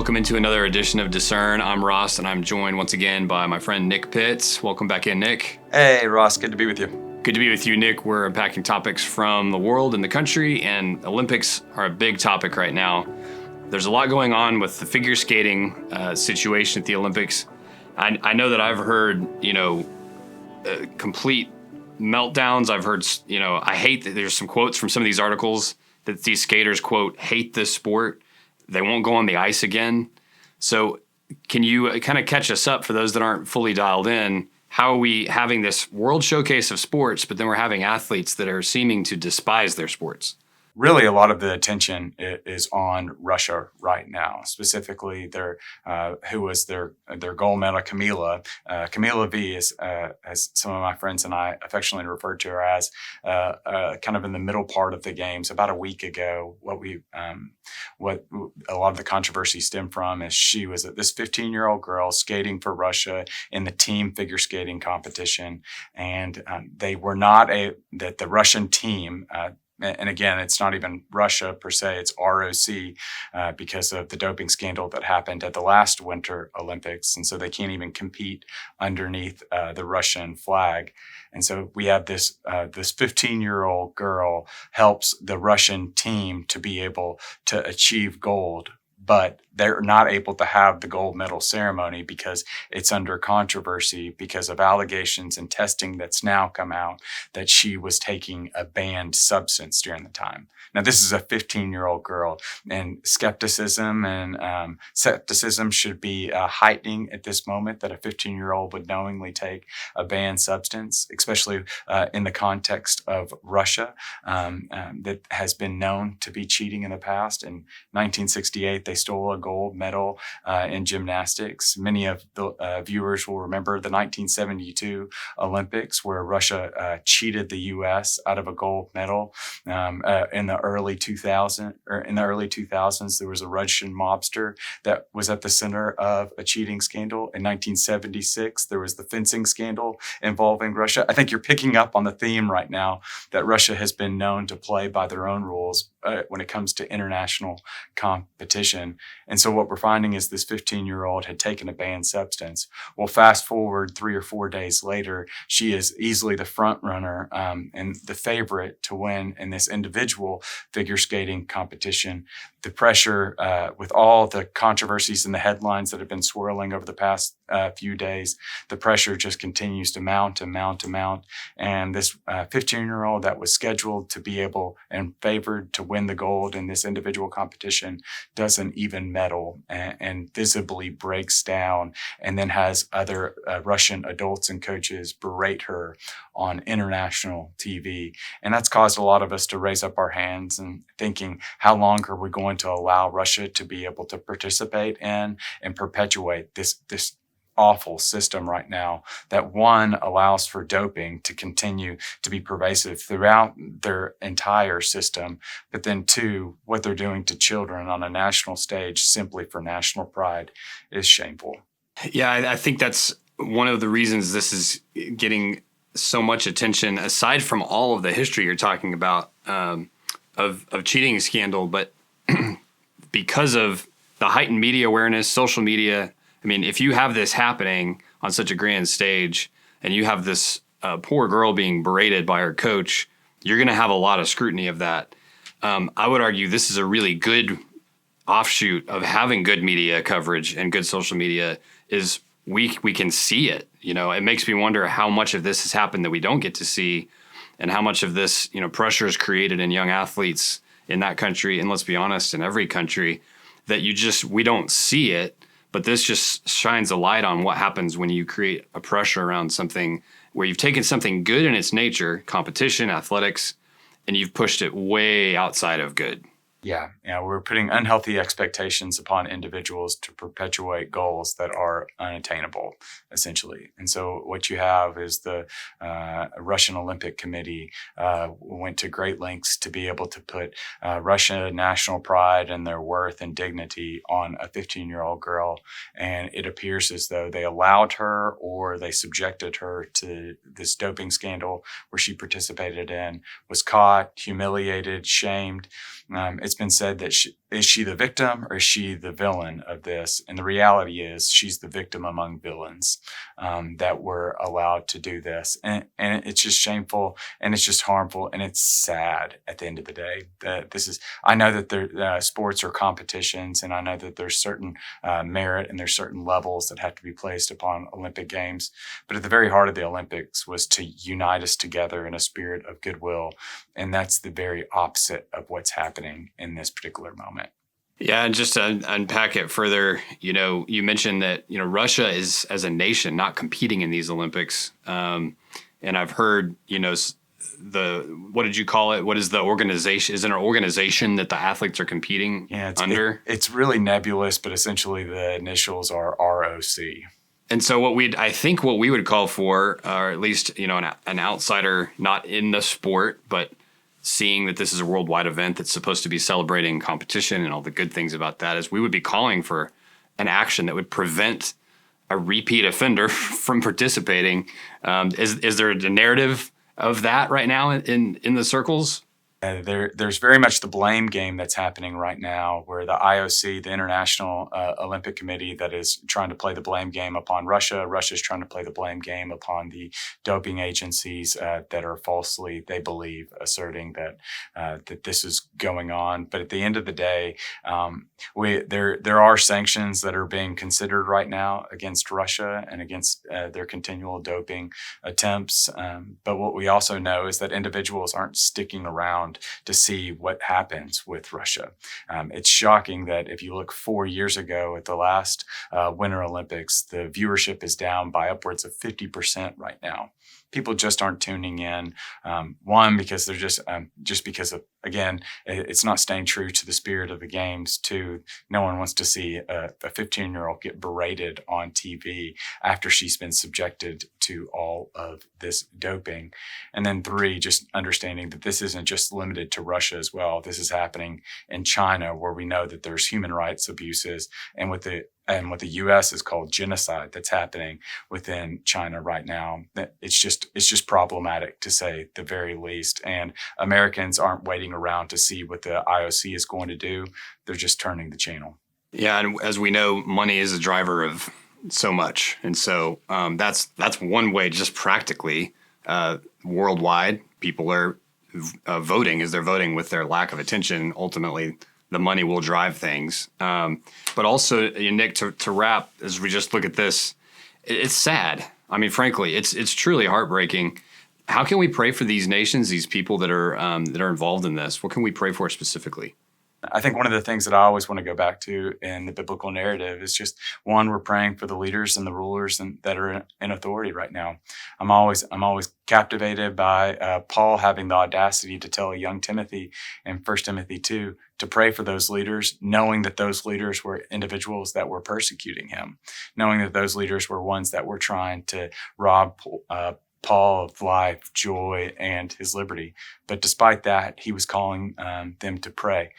Welcome into another edition of Discern. I'm Ross, and I'm joined once again by my friend Nick Pitts. Welcome back in, Nick. Hey, Ross. Good to be with you. Good to be with you, Nick. We're unpacking topics from the world and the country, and Olympics are a big topic right now. There's a lot going on with the figure skating situation at the Olympics. I know that I've heard, complete meltdowns. I've heard, I hate that there's some quotes from some of these articles that these skaters, quote, hate this sport. They won't go on the ice again. So can you kind of catch us up for those that aren't fully dialed in? How are we having this world showcase of sports, but then we're having athletes that are seeming to despise their sports? Really, a lot of the attention is on Russia right now, specifically who was their gold medal, Camila. Camila V is, as some of my friends and I affectionately referred to her as, kind of in the middle part of the games. About a week ago, what a lot of the controversy stemmed from is she was this 15-year-old girl skating for Russia in the team figure skating competition, and they were not that the Russian team. And again, it's not even Russia per se, it's ROC because of the doping scandal that happened at the last Winter Olympics. And so they can't even compete underneath the Russian flag. And so we have this 15-year-old girl helps the Russian team to be able to achieve gold, but they're not able to have the gold medal ceremony because it's under controversy because of allegations and testing that's now come out that she was taking a banned substance during the time. Now, this is a 15-year-old girl, and skepticism should be heightening at this moment that a 15-year-old would knowingly take a banned substance, especially in the context of Russia that has been known to be cheating in the past. In 1968, they stole a gold medal in gymnastics. Many of the viewers will remember the 1972 Olympics where Russia cheated the U.S. out of a gold medal. In the early 2000s, there was a Russian mobster that was at the center of a cheating scandal. In 1976, there was the fencing scandal involving Russia. I think you're picking up on the theme right now that Russia has been known to play by their own rules when it comes to international competition. And so what we're finding is this 15-year-old had taken a banned substance. Well, fast forward 3 or 4 days later, she is easily the front runner and the favorite to win in this individual figure skating competition. The pressure with all the controversies and the headlines that have been swirling over the past few days, the pressure just continues to mount and mount and mount. And this 15-year-old that was scheduled to be able and favored to win the gold in this individual competition doesn't even medal and visibly breaks down, and then has other Russian adults and coaches berate her on international TV. And that's caused a lot of us to raise up our hands and thinking, how long are we going to allow Russia to be able to participate in and perpetuate this awful system right now that, one, allows for doping to continue to be pervasive throughout their entire system, but then two, what they're doing to children on a national stage simply for national pride is shameful. Yeah, I think that's one of the reasons this is getting so much attention, aside from all of the history you're talking about of cheating scandal, but because of the heightened media awareness, social media. I mean, if you have this happening on such a grand stage and you have this poor girl being berated by her coach, you're going to have a lot of scrutiny of that. I would argue this is a really good offshoot of having good media coverage and good social media is we can see it. It makes me wonder how much of this has happened that we don't get to see and how much of this, pressure is created in young athletes in that country. And let's be honest, in every country that we don't see it. But this just shines a light on what happens when you create a pressure around something where you've taken something good in its nature, competition, athletics, and you've pushed it way outside of good. Yeah, we're putting unhealthy expectations upon individuals to perpetuate goals that are unattainable, essentially. And so what you have is the Russian Olympic Committee went to great lengths to be able to put Russian national pride and their worth and dignity on a 15-year-old girl. And it appears as though they allowed her or they subjected her to this doping scandal where she participated in, was caught, humiliated, shamed. It's been said that is she the victim or is she the villain of this? And the reality is she's the victim among villains that were allowed to do this. And it's just shameful and it's just harmful and it's sad at the end of the day. I know that sports are competitions, and I know that there's certain merit and there's certain levels that have to be placed upon Olympic Games. But at the very heart of the Olympics was to unite us together in a spirit of goodwill. And that's the very opposite of what's happening in this particular moment. Yeah, and just to unpack it further, you mentioned that, Russia is, as a nation, not competing in these Olympics. And I've heard, what did you call it? What is the organization? Is it an organization that the athletes are competing under? It's really nebulous, but essentially the initials are ROC. And so what we would call for, or at least, an outsider not in the sport, but seeing that this is a worldwide event that's supposed to be celebrating competition and all the good things about that, is we would be calling for an action that would prevent a repeat offender from participating. Is there a narrative of that right now in the circles? There's very much the blame game that's happening right now, where the IOC, the International Olympic Committee, that is trying to play the blame game upon Russia. Russia's trying to play the blame game upon the doping agencies that are falsely, they believe, asserting that this is going on. But at the end of the day, there are sanctions that are being considered right now against Russia and against their continual doping attempts. But what we also know is that individuals aren't sticking around to see what happens with Russia. It's shocking that if you look 4 years ago at the last Winter Olympics, the viewership is down by upwards of 50% right now. People just aren't tuning in. One, because they're just because of, again, it's not staying true to the spirit of the games. Two, no one wants to see a 15-year-old get berated on TV after she's been subjected to all of this doping. And then three, just understanding that this isn't just limited to Russia as well. This is happening in China, where we know that there's human rights abuses, and what the U.S. is called genocide that's happening within China right now. It's just problematic, to say the very least. And Americans aren't waiting around to see what the IOC is going to do. They're just turning the channel. Yeah, and as we know, money is a driver of so much, and so that's one way, just practically, worldwide, people are voting. As they're voting with their lack of attention, ultimately the money will drive things. But also, Nick, to wrap, as we just look at this, it's sad. I mean, frankly, it's truly heartbreaking. How can we pray for these nations, these people that are involved in this? What can we pray for specifically? I think one of the things that I always want to go back to in the biblical narrative is just, one, we're praying for the leaders and the rulers that are in authority right now. I'm always captivated by Paul having the audacity to tell a young Timothy in 1 Timothy 2 to pray for those leaders, knowing that those leaders were individuals that were persecuting him, knowing that those leaders were ones that were trying to rob Paul of life, joy, and his liberty. But despite that, he was calling them to pray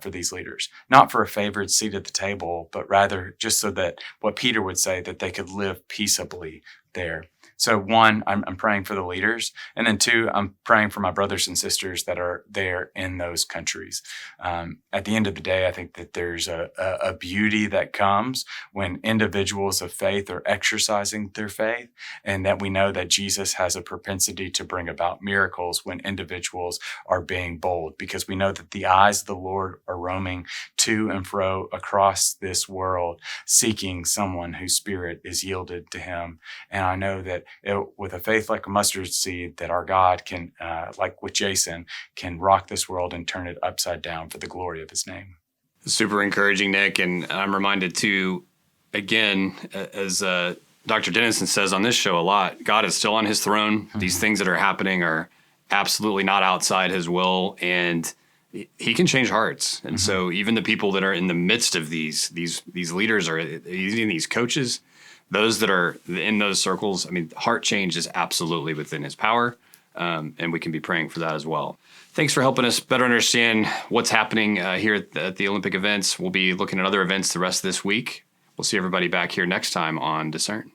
for these leaders, not for a favored seat at the table, but rather just so that, what Peter would say, that they could live peaceably there. So one, I'm praying for the leaders. And then two, I'm praying for my brothers and sisters that are there in those countries. At the end of the day, I think that there's a beauty that comes when individuals of faith are exercising their faith, and that we know that Jesus has a propensity to bring about miracles when individuals are being bold, because we know that the eyes of the Lord are roaming to and fro across this world, seeking someone whose spirit is yielded to him. And I know that with a faith like a mustard seed, that our God can, like with Jason, can rock this world and turn it upside down for the glory of his name. Super encouraging, Nick. And I'm reminded too, again, as Dr. Dennison says on this show a lot, God is still on his throne. Mm-hmm. These things that are happening are absolutely not outside his will, and he can change hearts. And so even the people that are in the midst of these leaders, or even these coaches, those that are in those circles, I mean, heart change is absolutely within his power, and we can be praying for that as well. Thanks for helping us better understand what's happening here at the Olympic events. We'll be looking at other events the rest of this week. We'll see everybody back here next time on Discern.